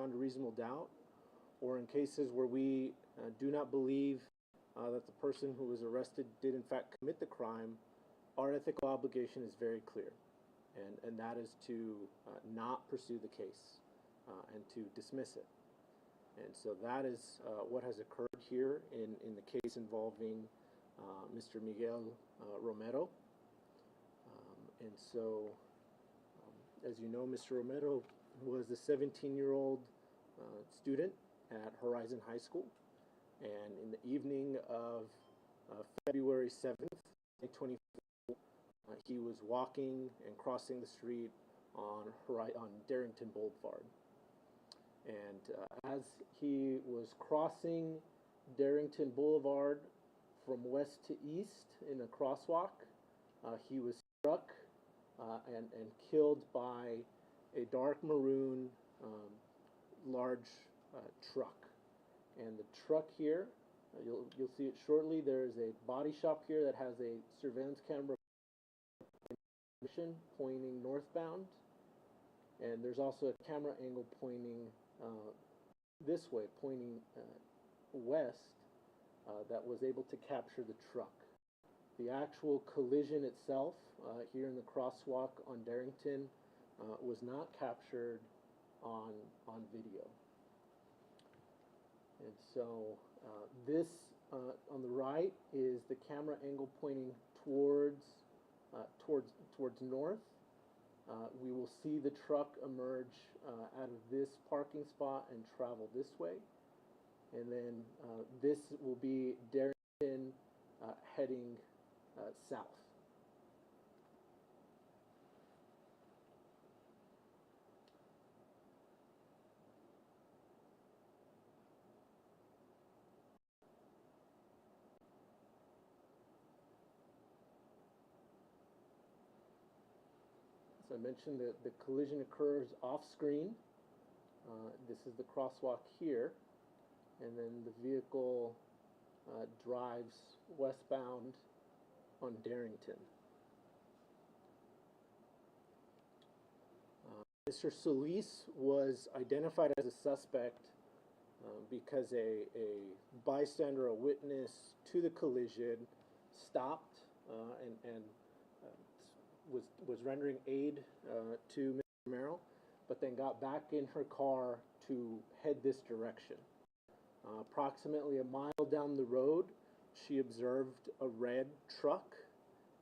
beyond a reasonable doubt, or in cases where we do not believe that the person who was arrested did in fact commit the crime, our ethical obligation is very clear, and that is to not pursue the case and to dismiss it. And so that is what has occurred here in the case involving Mr. Miguel Romero. And so, as you know, Mr. Romero was a 17-year-old student at Horizon High School. And in the evening of February 7th, 2024, he was walking and crossing the street on Darrington Boulevard. And as he was crossing Darrington Boulevard from west to east in a crosswalk, he was struck and killed by a dark maroon large truck. And the truck here, you'll see it shortly, there's a body shop here that has a surveillance camera pointing northbound, and there's also a camera angle pointing this way, pointing west, that was able to capture the truck. The actual collision itself here in the crosswalk on Darrington was not captured on video. And so this on the right is the camera angle pointing towards north. We will see the truck emerge out of this parking spot and travel this way. And then this will be Darrington heading south. As I mentioned, the collision occurs off screen. This is the crosswalk here, and then the vehicle drives westbound on Darrington. Mr. Solis was identified as a suspect because a bystander, a witness to the collision, stopped and was rendering aid to Mr. Romero, but then got back in her car to head this direction. Approximately a mile down the road, she observed a red truck,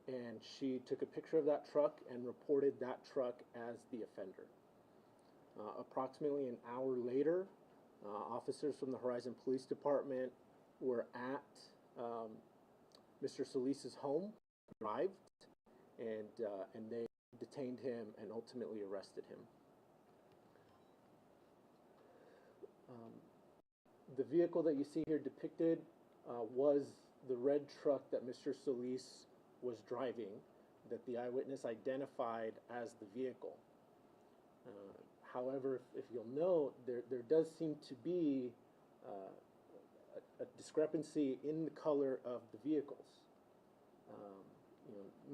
and she took a picture of that truck and reported that truck as the offender. Approximately an hour later, officers from the Horizon Police Department were at Mr. Solis's home, arrived, and they detained him and ultimately arrested him. The vehicle that you see here depicted was the red truck that Mr. Solis was driving, that the eyewitness identified as the vehicle. However, if you'll note, there does seem to be a discrepancy in the color of the vehicles.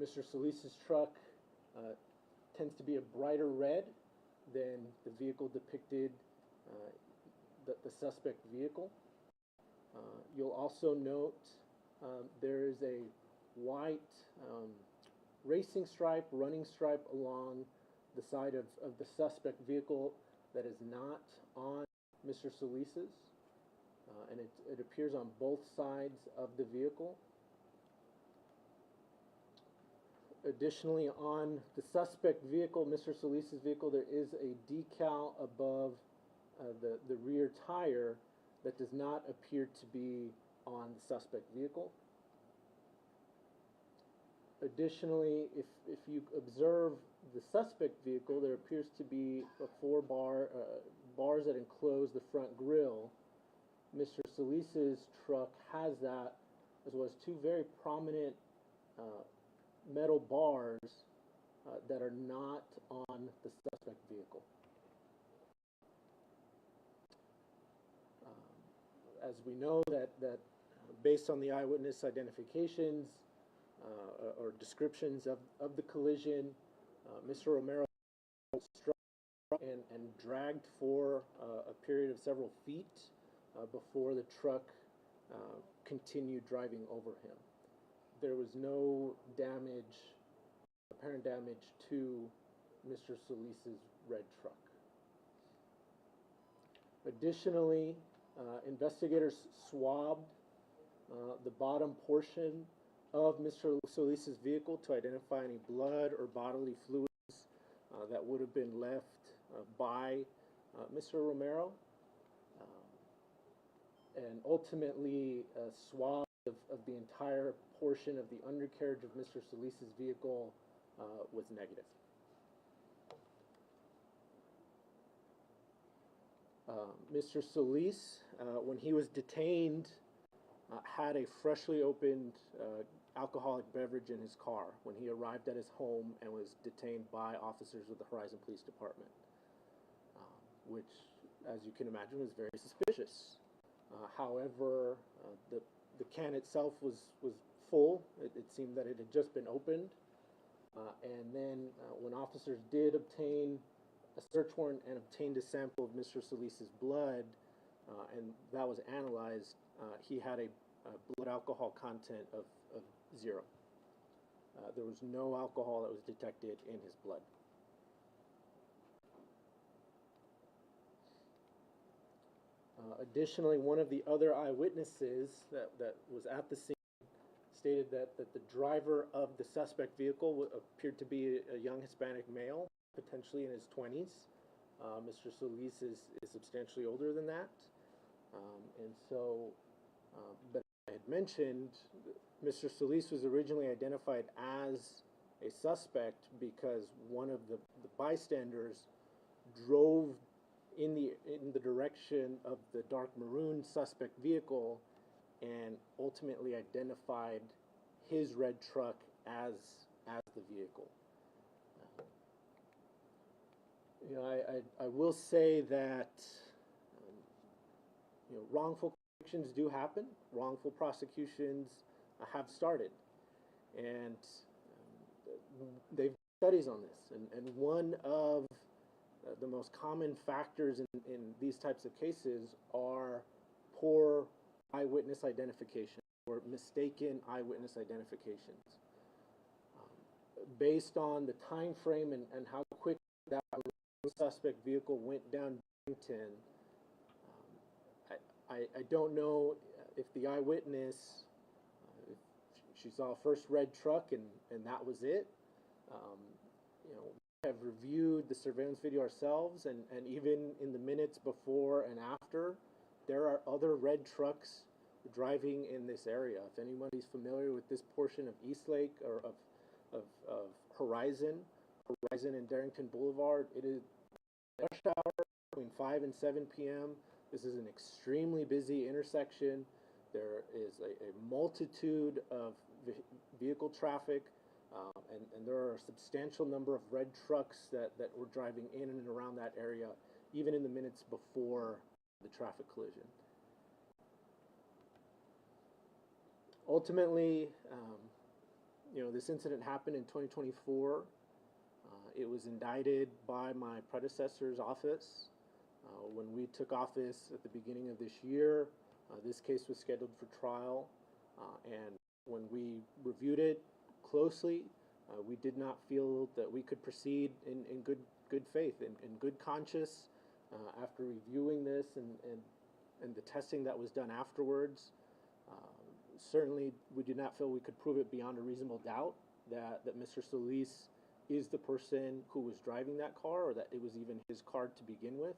Mr. Solis's truck tends to be a brighter red than the vehicle depicted, the suspect vehicle. You'll also note there is a white racing stripe, running stripe along the side of the suspect vehicle that is not on Mr. Solis's, and it appears on both sides of the vehicle. Additionally, on the suspect vehicle, Mr. Solis's vehicle, there is a decal above the rear tire that does not appear to be on the suspect vehicle. Additionally, if you observe the suspect vehicle, there appears to be bars that enclose the front grille. Mr. Solis's truck has that, as well as two very prominent metal bars that are not on the suspect vehicle. As we know that based on the eyewitness identifications or descriptions of the collision, Mr. Romero struck and dragged for a period of several feet before the truck continued driving over him. There was no damage, apparent damage to Mr. Solis's red truck. Additionally, investigators swabbed the bottom portion of Mr. Solis's vehicle to identify any blood or bodily fluids that would have been left by Mr. Romero, and ultimately a swab of the entire portion of the undercarriage of Mr. Solis's vehicle was negative. Mr. Solis, when he was detained, had a freshly opened alcoholic beverage in his car when he arrived at his home and was detained by officers of the Horizon Police Department, which, as you can imagine, was very suspicious. However, the can itself was full. It seemed that it had just been opened. And then when officers did obtain a search warrant and obtained a sample of Mr. Solis's blood, and that was analyzed, he had a blood alcohol content of 0. There was no alcohol that was detected in his blood. Additionally, one of the other eyewitnesses that was at the scene stated that the driver of the suspect vehicle appeared to be a young Hispanic male, potentially in his 20s. Mr. Solis is substantially older than that. And so, but I had mentioned, Mr. Solis was originally identified as a suspect because one of the bystanders drove in the direction of the dark maroon suspect vehicle and ultimately identified his red truck as the vehicle. You know, I will say that you know, wrongful convictions do happen. Wrongful prosecutions have started, and they've done studies on this. And one of the most common factors in these types of cases are poor eyewitness identification or mistaken eyewitness identifications. Based on the time frame and how quick that suspect vehicle went down Barrington, I don't know if the eyewitness, if she saw a first red truck and that was it. You know, we have reviewed the surveillance video ourselves, and even in the minutes before and after, there are other red trucks driving in this area. If anybody's familiar with this portion of Eastlake or of Horizon and Darrington Boulevard, it is rush hour between 5 and 7 p.m. This is an extremely busy intersection. There is a multitude of vehicle traffic, and there are a substantial number of red trucks that were driving in and around that area, even in the minutes before the traffic collision. Ultimately, you know, this incident happened in 2024. It was indicted by my predecessor's office. When we took office at the beginning of this year, this case was scheduled for trial, and when we reviewed it closely, we did not feel that we could proceed in good faith, in good conscience. After reviewing this and the testing that was done afterwards, certainly we did not feel we could prove it beyond a reasonable doubt that Mr. Solis is the person who was driving that car, or that it was even his car to begin with.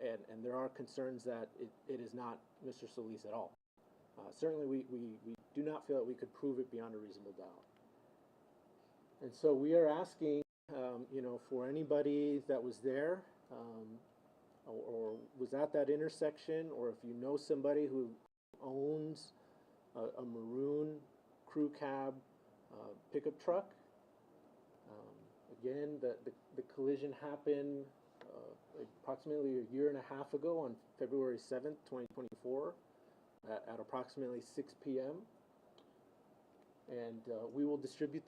And there are concerns that it is not Mr. Solis at all. Certainly we do not feel that we could prove it beyond a reasonable doubt. And so we are asking, you know, for anybody that was there or was at that intersection, or if you know somebody who owns a maroon crew cab pickup truck. Again, the collision happened approximately a year and a half ago on February 7th, 2024 at approximately 6 p.m. And we will distribute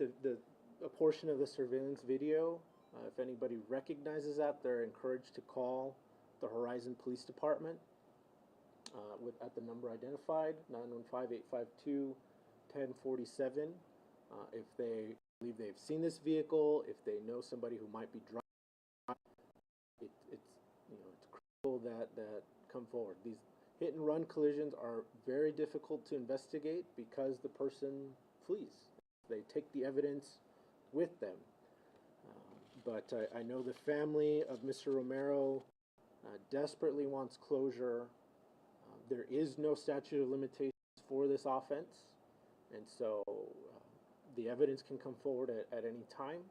a portion of the surveillance video If anybody recognizes that, they're encouraged to call the Horizon Police Department at the number identified, 915-852-1047. If they believe they've seen this vehicle, if they know somebody who might be driving, it's critical that come forward. These hit and run collisions are very difficult to investigate because the person flees. They take the evidence with them. But I know the family of Mr. Romero desperately wants closure. There is no statute of limitations for this offense, and so the evidence can come forward at any time,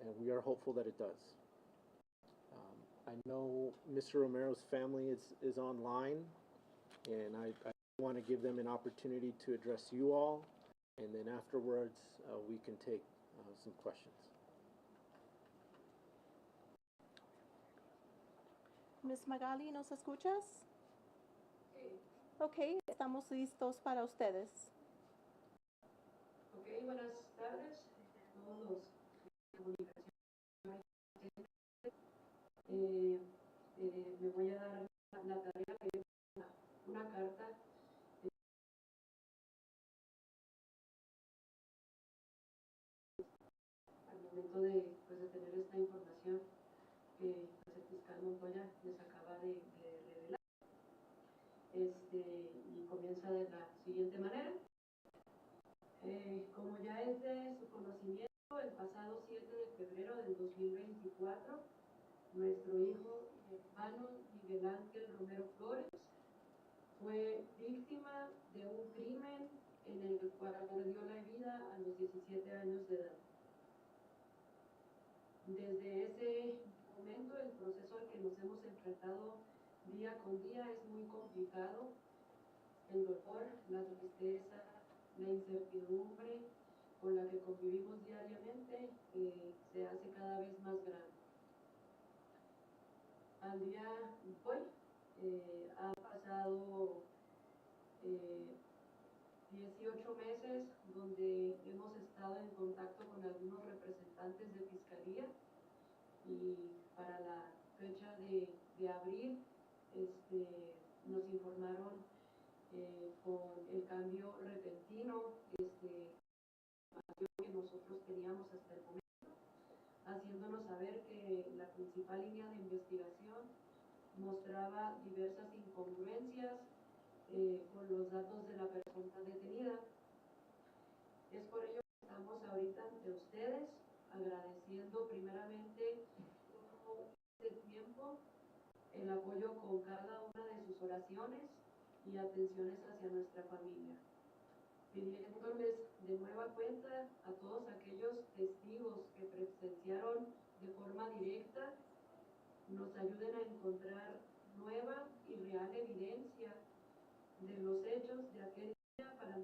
and we are hopeful that it does. I know Mr. Romero's family is online, and I want to give them an opportunity to address you all, and then afterwards we can take some questions. Ms. Magali, ¿nos escuchas? Sí. Ok, estamos listos para ustedes. Ok, buenas tardes a todos los de comunicación. Me voy a dar la tarea de una carta al momento de tener esta información que el fiscal Montoya les acaba de revelar. Y comienza de la siguiente manera. Como ya es de su conocimiento, el pasado 7 de febrero del 2024, nuestro hijo y hermano Miguel Ángel Romero fue víctima de un crimen en el cual perdió la vida a los 17 años de edad. Desde ese momento, el proceso al que nos hemos enfrentado día con día es muy complicado. El dolor, la tristeza, la incertidumbre con la que convivimos diariamente se hace cada vez más grande. Al día de hoy ha pasado 18 meses donde hemos estado en contacto con algunos representantes de fiscalía, y para la fecha de abril nos informaron con el cambio repentino que nosotros teníamos hasta el momento, haciéndonos saber que la principal línea de investigación mostraba diversas incongruencias con los datos de la persona detenida. Es por ello que estamos ahorita ante ustedes, agradeciendo primeramente todo este tiempo el apoyo con cada una de sus oraciones y atenciones hacia nuestra familia, pidiéndoles de nueva cuenta a todos aquellos testigos que presenciaron de forma directa nos ayuden a encontrar nueva y real evidencia de los hechos de aquel día para dar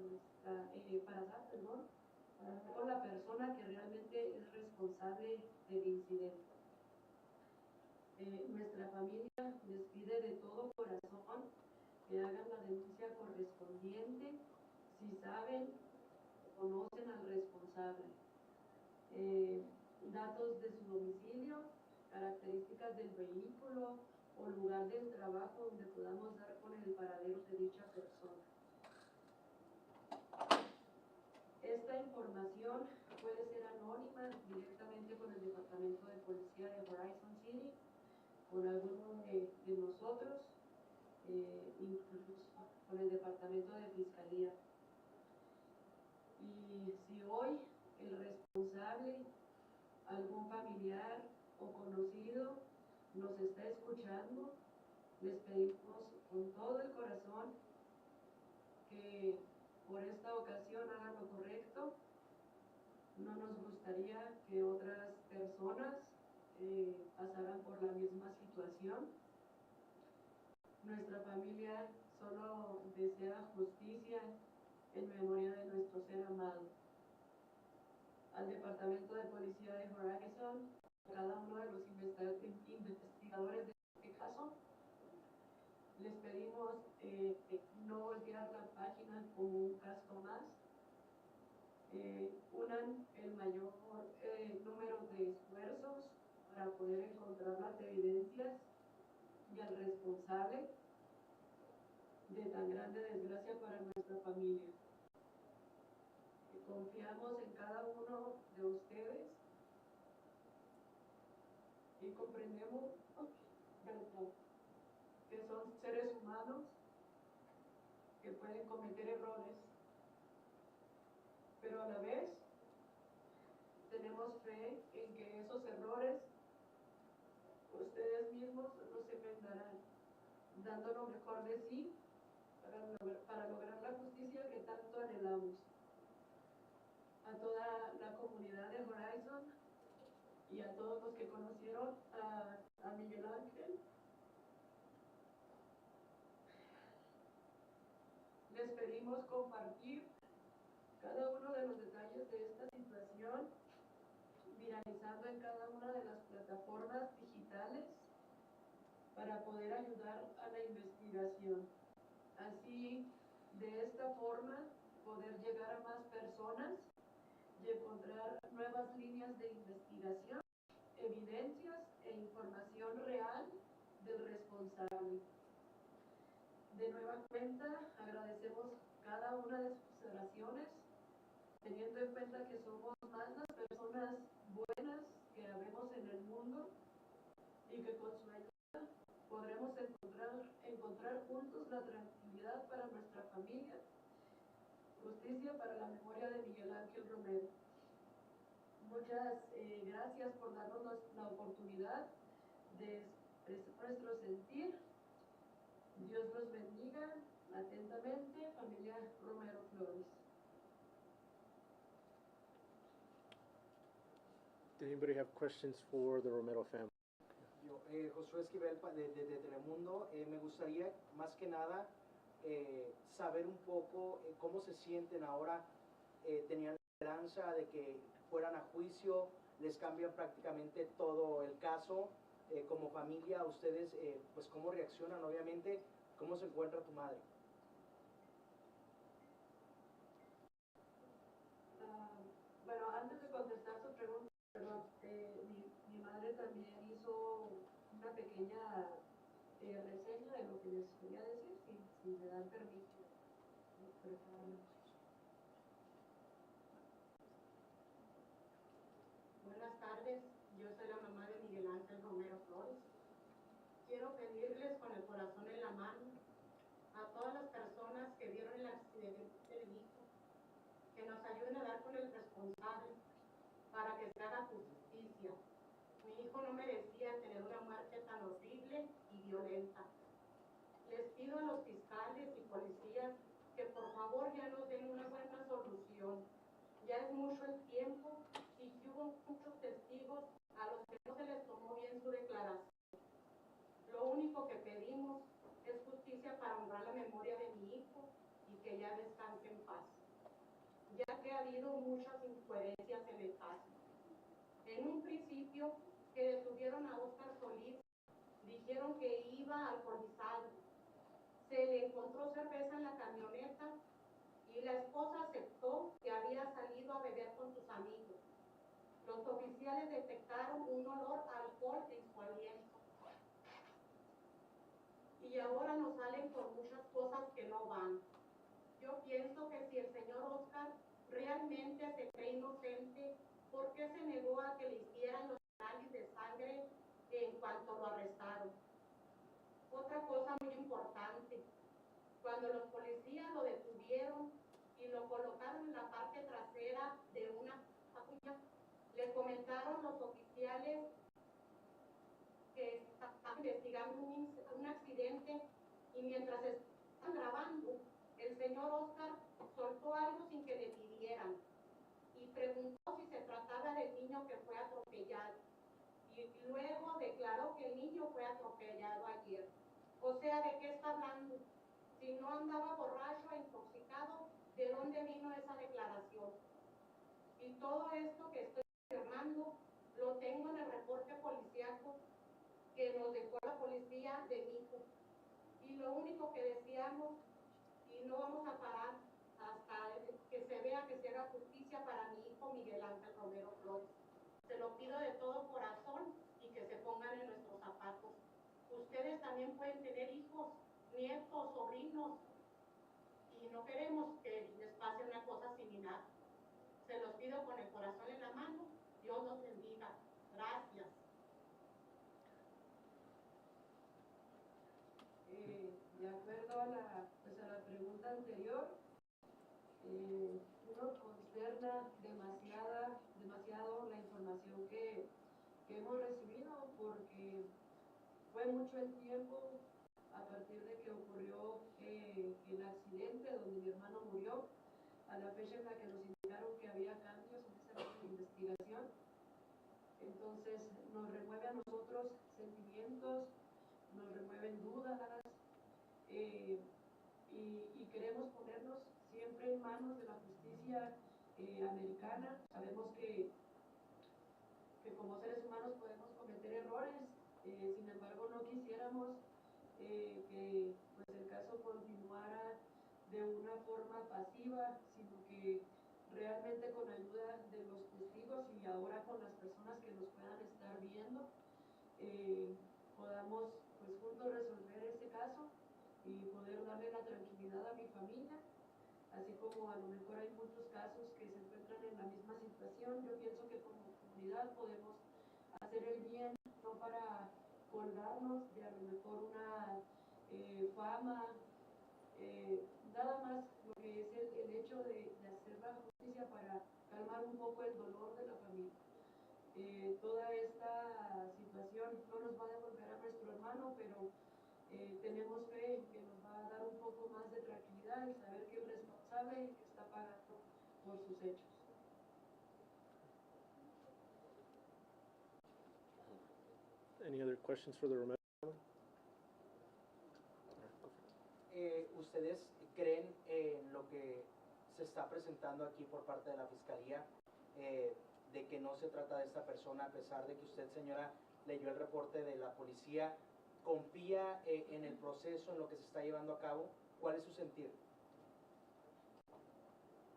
con la persona que realmente es responsable del incidente. Nuestra familia les pide de todo corazón que hagan la denuncia correspondiente si saben o conocen al responsable. Datos de su domicilio, características del vehículo o lugar del trabajo donde podamos dar con el paradero de dicha persona. Esta información puede ser anónima directamente con el Departamento de Policía de Horizon City, con alguno de nosotros, incluso con el Departamento de Fiscalía. Y si hoy el responsable, algún familiar o conocido nos está escuchando, les pedimos con todo el corazón que por esta ocasión hagan lo correcto. No nos gustaría que otras personas pasaran por la misma situación. Nuestra familia solo desea justicia en memoria de nuestro ser amado. Al Departamento de Policía de Horizon, cada uno de los investigadores de este caso, les pedimos no voltear la página como un caso más. Unan el mayor número para poder encontrar las evidencias y al responsable de tan grande desgracia para nuestra familia. Y confiamos en cada uno de ustedes y comprendemos que son seres humanos que pueden cometer errores, pero a la vez tenemos fe en que esos errores ustedes mismos los enmendarán, dando lo mejor de sí para lograr la justicia que tanto anhelamos. A toda la comunidad de Horizon y a todos los que conocieron a Miguel Ángel, les pedimos compartir cada uno de los detalles de esta situación, viralizando en cada una de las plataformas digitales para poder ayudar a la investigación. Así, de esta forma, poder llegar a más personas y encontrar nuevas líneas de investigación, evidencias e información real del responsable. De nueva cuenta, agradecemos cada una de sus oraciones, teniendo en cuenta que somos más las personas buenas que habemos en el mundo y que con su ayuda podremos encontrar juntos la tranquilidad para nuestra familia, justicia para la memoria de Miguel Ángel Romero. Muchas gracias por darnos la oportunidad de expresar nuestro sentir. Dios los bendiga. Atentamente, familia Romero Flores. Did anybody have questions for the Romero family? Yo, Josué Esquivel de Telemundo, me gustaría más que nada saber un poco cómo se sienten ahora. Tenían la esperanza de que fueran a juicio, les cambian prácticamente todo el caso. Como familia, ustedes, pues cómo reaccionan, obviamente, cómo se encuentra tu madre. Bueno, antes de contestar su pregunta, perdón, mi madre también hizo una pequeña reseña de lo que les quería decir, si me dan permiso. Buenas tardes, yo soy la mamá de Miguel Ángel Romero Flores. Quiero pedirles con el corazón en la mano a todas las personas que vieron el accidente del hijo, que nos ayuden a dar con el responsable para que se haga justicia. Mi hijo no merecía tener una muerte tan horrible y violenta. Les pido a los fiscales y policías que por favor ya nos den una buena solución. Ya es mucho el tiempo y que hubo muchos testigos a los que no se les tomó bien su declaración. Lo único que pedimos es justicia para honrar la memoria de mi hijo y que ya descanse en paz, ya que ha habido muchas incoherencias en el caso. En un principio, que detuvieron a Oscar Solís, dijeron que iba alcoholizado. Se le encontró cerveza en la camioneta y la esposa aceptó que había salido a beber con sus amigos. Los oficiales detectaron un olor a alcohol en su aliento. Y ahora nos salen con muchas cosas que no van. Yo pienso que si el señor Oscar realmente se cree inocente, ¿por qué se negó a que le hicieran los análisis de sangre en cuanto lo arrestaron? Otra cosa muy importante, cuando los policías lo detuvieron y lo colocaron en la parte trasera de una patrulla, le comentaron los oficiales que estaban investigando un accidente y mientras estaban grabando, el señor Oscar soltó algo sin que le pidieran y preguntó si se trataba del niño que fue atropellado y luego declaró que el niño fue atropellado ayer. O sea, ¿de qué está hablando? Si no andaba borracho e intoxicado, ¿de dónde vino esa declaración? Y todo esto que estoy afirmando lo tengo en el reporte policíaco que nos dejó la policía de mi hijo. Y lo único que deseamos, y no vamos a parar hasta que se vea que se haga justicia para mi hijo Miguel Ángel Romero Flores. Se lo pido de todo corazón y que ustedes también pueden tener hijos, nietos, sobrinos, y no queremos que les pase una cosa similar. Se los pido con el corazón en la mano. Dios los bendiga. Gracias. De acuerdo a la pregunta anterior, uno consterna demasiado la información que hemos recibido, porque fue mucho el tiempo a partir de que ocurrió el accidente donde mi hermano murió, a la fecha en la que nos indicaron que había cambios en esa línea de investigación. Entonces nos remueve a nosotros sentimientos, nos remueven dudas, y queremos ponernos siempre en manos de la justicia americana. Sabemos que como seres humanos podemos cometer errores, sin embargo no quisiéramos que pues, el caso continuara de una forma pasiva, sino que realmente con ayuda de los testigos y ahora con las personas que nos puedan estar viendo, podamos pues juntos resolver este caso y poder darle la tranquilidad a mi familia, así como a lo mejor hay muchos casos que se encuentran en la misma situación. Yo pienso que como comunidad podemos hacer el bien, no para colgarnos de a lo mejor una fama, nada más lo que es el hecho de hacer la justicia para calmar un poco el dolor de la familia. Toda esta situación no nos va a devolver a nuestro hermano, pero tenemos fe en que nos va a dar un poco más de tranquilidad y saber que el responsable está pagando por sus hechos. Any other questions for the Romero family? ¿Ustedes creen en lo que se está presentando aquí por parte de la Fiscalía, de que no se trata de esta persona, a pesar de que usted, señora, leyó el reporte de la policía? ¿Confía en el proceso, en lo que se está llevando a cabo? ¿Cuál es su sentir?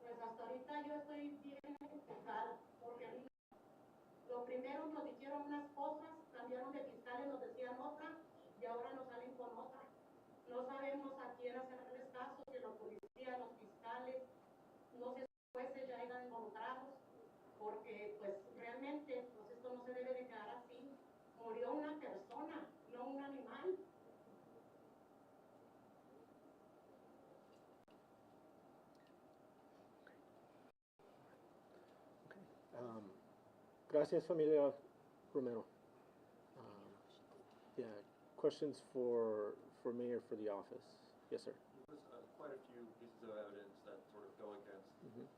Pues hasta ahorita yo estoy bien explicada, porque lo primero nos dijeron unas cosas, cambiaron de fiscales, nos decían otra, y ahora nos salen con otra. No sabemos a quién hacerles caso, si la policía, los fiscales, no sé si los jueces ya hayan involucrados, porque pues realmente pues esto no se debe de quedar así. Murió una persona, no un animal. Gracias, familia Romero. Yeah, questions for me or for the office? Yes, sir. There's quite a few pieces of evidence that sort of go against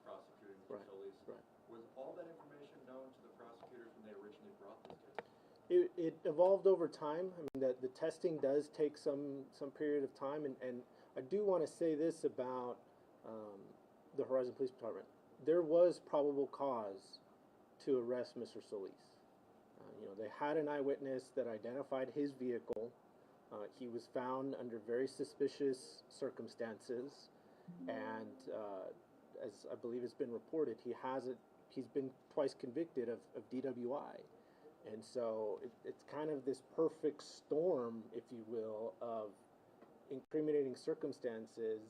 prosecuting Right, Solis. right. Was all that information known to the prosecutors when they originally brought this case? It evolved over time. I mean, the testing does take some period of time, and I do want to say this about the Horizon Police Department. There was probable cause to arrest Mr. Solis. They had an eyewitness that identified his vehicle. He was found under very suspicious circumstances, and as I believe has been reported, he's been twice convicted of DWI. And so it's kind of this perfect storm, if you will, of incriminating circumstances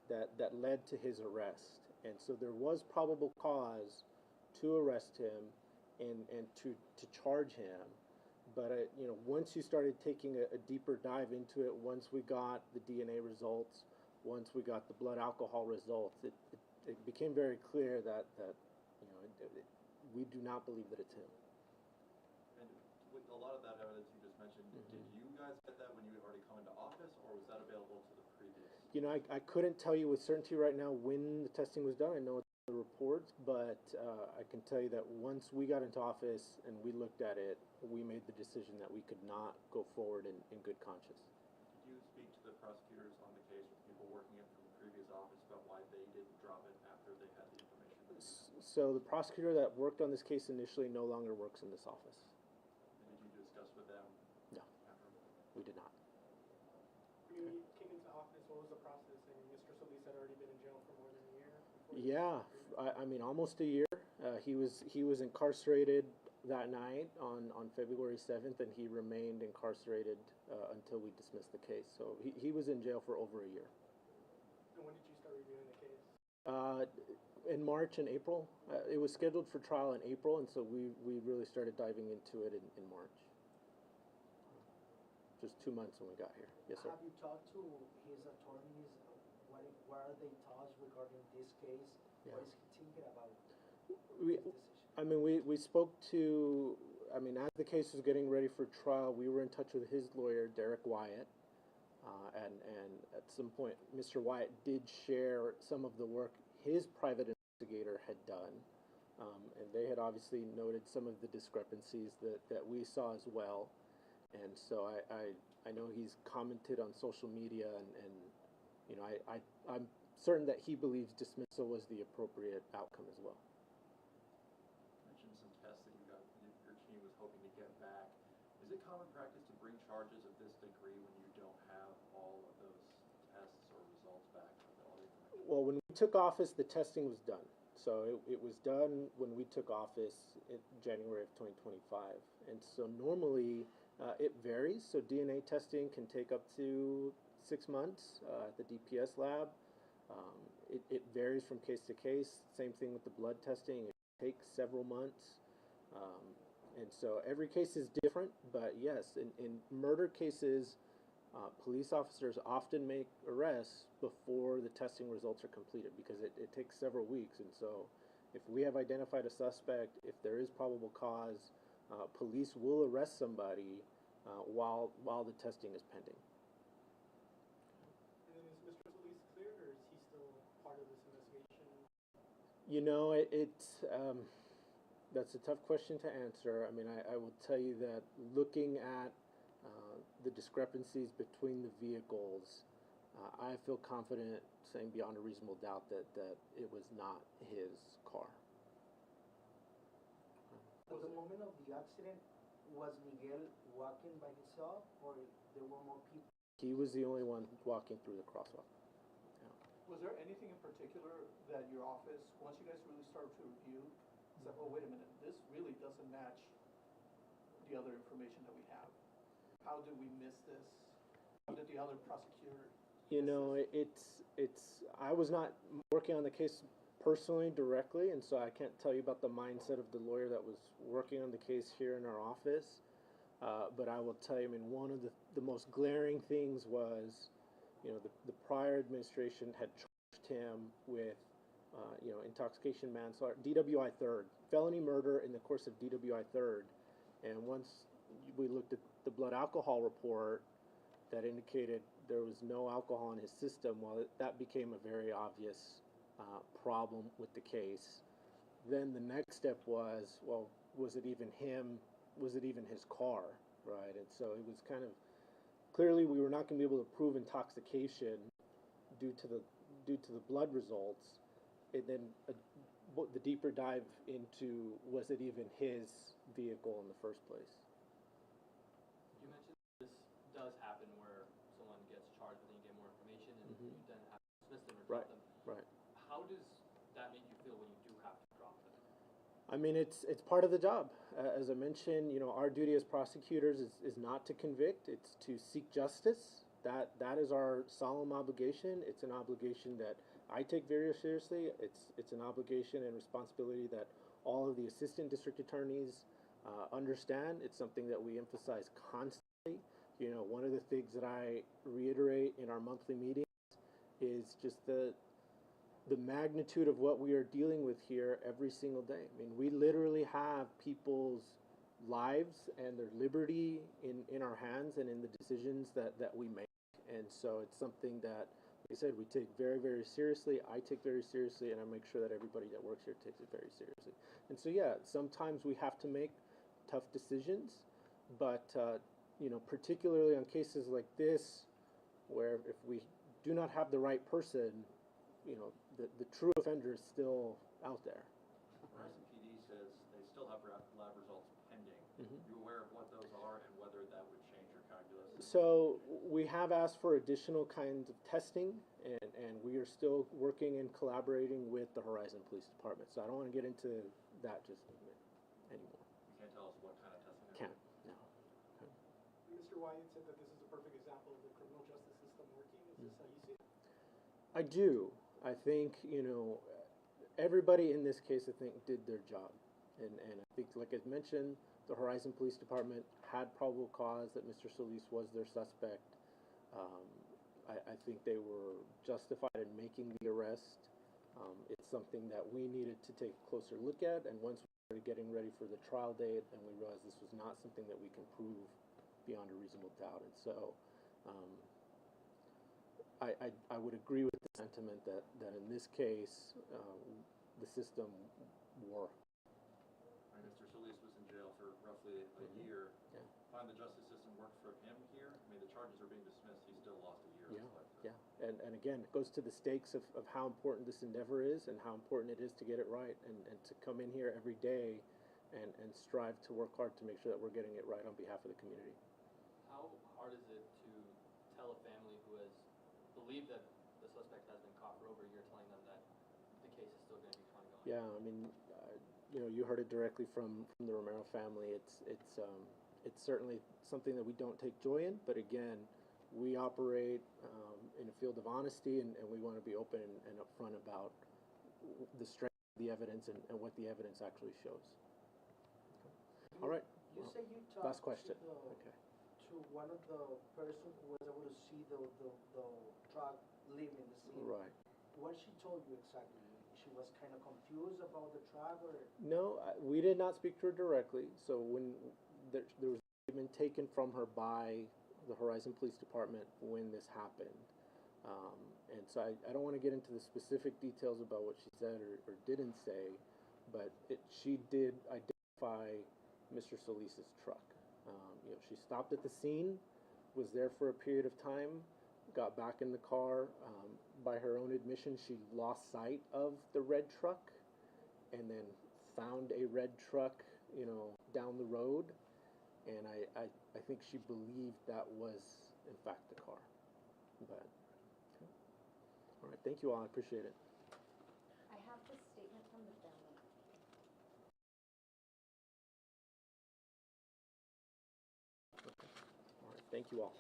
that led to his arrest. And so there was probable cause to arrest him and to charge him. But once you started taking a deeper dive into it, once we got the DNA results, once we got the blood alcohol results, it became very clear that we do not believe that it's him. And with a lot of that evidence you just mentioned, did you guys get that when you had already come into office, or was that available to the previous? I couldn't tell you with certainty right now when the testing was done. I know it's in the reports, but I can tell you that once we got into office and we looked at it, we made the decision that we could not go forward in good conscience. Did you speak to the prosecutors on the case with people working it from the previous office about why they didn't drop it after they had the information? So the prosecutor that worked on this case initially no longer works in this office. And did you discuss with them? No, we did not. When you came into office, what was the process? And Mr. Solis had already been in jail for more than a year? Yeah, I mean almost a year. He was incarcerated that night on February 7th, and he remained incarcerated until we dismissed the case. So he was in jail for over a year. And when did you start reviewing the case? In March and April. It was scheduled for trial in April, and so we really started diving into it in March. Just 2 months when we got here. Yes, sir. Have you talked to his attorneys? What are they thoughts regarding this case? Yeah. What is he thinking about We, this decision? I mean, we spoke to, I mean, as the case was getting ready for trial, we were in touch with his lawyer, Derek Wyatt. And at some point, Mr. Wyatt did share some of the work his private investigator had done. And they had obviously noted some of the discrepancies that we saw as well. And so I know he's commented on social media, and you know, I'm certain that he believes dismissal was the appropriate outcome as well. You mentioned some tests that your team was hoping to get back. Is it common practice to bring charges of this degree when you don't have all of those tests or results back from all the information? Well, when we took office, the testing was done. So it was done when we took office in January of 2025. And so normally it varies. So DNA testing can take up to 6 months at the DPS lab. It varies from case to case. Same thing with the blood testing. It takes several months. And so every case is different. But yes, in murder cases, police officers often make arrests before the testing results are completed because it takes several weeks. And so if we have identified a suspect, if there is probable cause, police will arrest somebody while the testing is pending. And then is Mr. Solis cleared, or is he still part of this investigation? You know, that's a tough question to answer. I mean, I will tell you that looking at the discrepancies between the vehicles, I feel confident saying beyond a reasonable doubt that it was not his car. At the moment of the accident, was Miguel walking by himself, or there were more people? He was the only one walking through the crosswalk. Yeah. Was there anything in particular that your office, once you guys really started to review, said, oh, wait a minute, this really doesn't match the other information that we have? How did we miss this? How did the other prosecutor? You know, I was not working on the case personally directly, and so I can't tell you about the mindset of the lawyer that was working on the case here in our office. But I will tell you, I mean, one of the most glaring things was, you know, the prior administration had charged him with, you know, intoxication, manslaughter, DWI third, felony murder in the course of DWI third. And once we looked at the blood alcohol report that indicated there was no alcohol in his system, well, that became a very obvious problem with the case. Then the next step was, well, was it even him? Was it even his car, right? And so it was kind of, clearly we were not going to be able to prove intoxication due to the blood results. And then the deeper dive into, was it even his vehicle in the first place? You mentioned this does happen where someone gets charged and you get more information and you then have to dismiss them or drop them. Right. How does that make you feel when you do have to drop them? I mean, it's part of the job. As I mentioned, you know, our duty as prosecutors is not to convict, it's to seek justice. That is our solemn obligation. It's an obligation that I take very seriously. It's an obligation and responsibility that all of the assistant district attorneys understand. It's something that we emphasize constantly. You know, one of the things that I reiterate in our monthly meetings is just the magnitude of what we are dealing with here every single day. I mean, we literally have people's lives and their liberty in our hands and in the decisions that we make. And so it's something that, like I said, we take very, very seriously. I take very seriously, and I make sure that everybody that works here takes it very seriously. And so, yeah, sometimes we have to make tough decisions, but, you know, particularly on cases like this, where if we do not have the right person, you know, the true offender is still out there. Madison PD says they still have lab results pending. You aware of what those are and whether that would change your calculus? So we have asked for additional kinds of testing, and we are still working and collaborating with the Horizon Police Department. So I don't want to get into that just anymore. You can't tell Mr. Wyatt said that this is a perfect example of the criminal justice system working. Is this how you see it? I do. I think, everybody in this case, I think, did their job. And I think, like I mentioned, the Horizon Police Department had probable cause that Mr. Solis was their suspect. I think they were justified in making the arrest. It's something that we needed to take a closer look at, and once we started getting ready for the trial date, and we realized this was not something that we can prove beyond a reasonable doubt. And so I would agree with the sentiment that in this case, the system worked. Right, Mr. Solis was in jail for roughly a year. Yeah. Find the justice system worked for him here. I mean, the charges are being dismissed. He still lost a year of his life. Yeah. And again, it goes to the stakes of how important this endeavor is and how important it is to get it right and to come in here every day and strive to work hard to make sure that we're getting it right on behalf of the community. How hard is it to tell a family who has believed that the suspect has been caught for over a year, telling them that the case is still going to be ongoing? Yeah, I mean, you heard it directly from the Romero family. It's certainly something that we don't take joy in, but again, we operate in a field of honesty, and we want to be open and upfront about the strength of the evidence and what the evidence actually shows. All right. You say you talked Last question. to one of the person who was able to see the truck leaving the scene. Right. What she told you exactly? She was kind of confused about the truck, or? No, we did not speak to her directly. So when there was a statement taken from her by the Horizon Police Department when this happened. And so I don't want to get into the specific details about what she said or didn't say, but she did identify Mr. Solis's truck. She stopped at the scene, was there for a period of time, got back in the car. By her own admission, she lost sight of the red truck and then found a red truck, down the road. And I think she believed that was, in fact, the car. But, okay. All right, thank you all. I appreciate it. I have this statement from the family. Okay. All right, thank you all.